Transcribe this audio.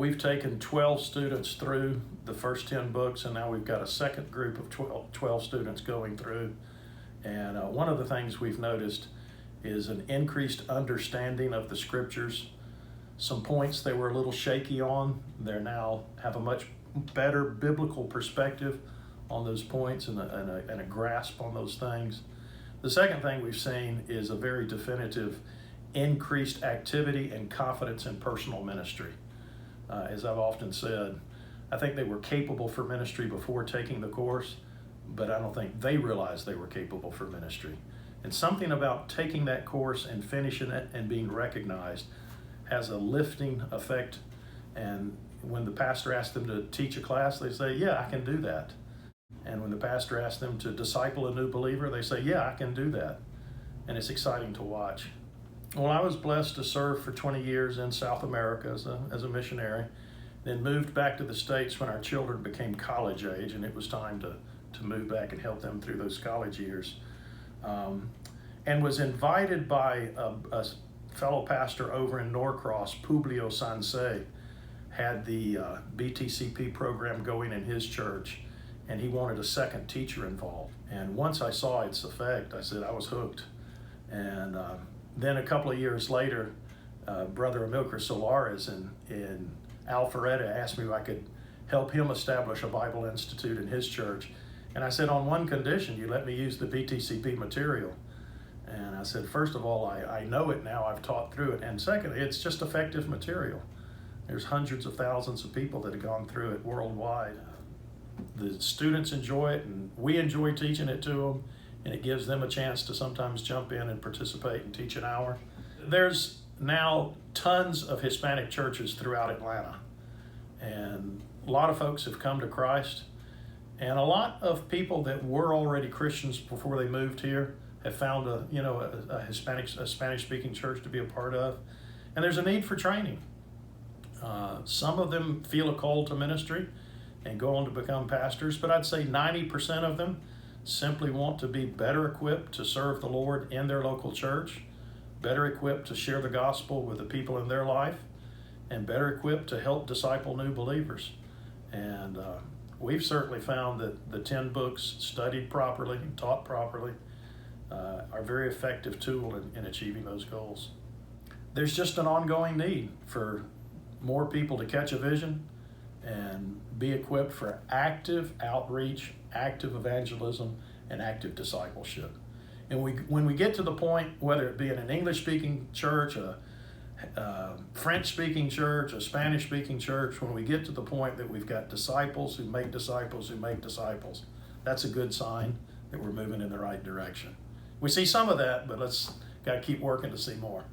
We've taken 12 students through the first 10 books, and now we've got a second group of 12 students going through. And one of the things we've noticed is an increased understanding of the scriptures. Some points they were a little shaky on, they now have a much better biblical perspective on those points and a grasp on those things. The second thing we've seen is a very definitive increased activity and confidence in personal ministry. As I've often said, I think they were capable for ministry before taking the course, but I don't think they realized they were capable for ministry. And something about taking that course and finishing it and being recognized has a lifting effect. And when the pastor asks them to teach a class, they say, yeah, I can do that. And when the pastor asks them to disciple a new believer, they say, yeah, I can do that. And it's exciting to watch. Well, I was blessed to serve for 20 years in South America as a missionary, then moved back to the States when our children became college age, and it was time to move back and help them through those college years. And was invited by a fellow pastor over in Norcross, Publio Sansei, had the BTCP program going in his church, and he wanted a second teacher involved. And once I saw its effect, I said I was hooked. And then a couple of years later, Brother Amilcar Solares in Alpharetta asked me if I could help him establish a Bible Institute in his church. And I said, on one condition, you let me use the BTCP material. And I said, first of all, I know it now, I've taught through it. And secondly, it's just effective material. There's hundreds of thousands of people that have gone through it worldwide. The students enjoy it, and we enjoy teaching it to them, and it gives them a chance to sometimes jump in and participate and teach an hour. There's now tons of Hispanic churches throughout Atlanta, and a lot of folks have come to Christ, and a lot of people that were already Christians before they moved here have found a Spanish-speaking church to be a part of, and there's a need for training. Some of them feel a call to ministry and go on to become pastors, but I'd say 90% of them simply want to be better equipped to serve the Lord in their local church, better equipped to share the gospel with the people in their life, and better equipped to help disciple new believers. And we've certainly found that the 10 books studied properly, taught properly, are a very effective tool in achieving those goals. There's just an ongoing need for more people to catch a vision and be equipped for active outreach, active evangelism, and active discipleship. And when we get to the point, whether it be in an English-speaking church, a French-speaking church, a Spanish-speaking church, when we get to the point that we've got disciples who make disciples who make disciples, that's a good sign that we're moving in the right direction. We see some of that, but got to keep working to see more.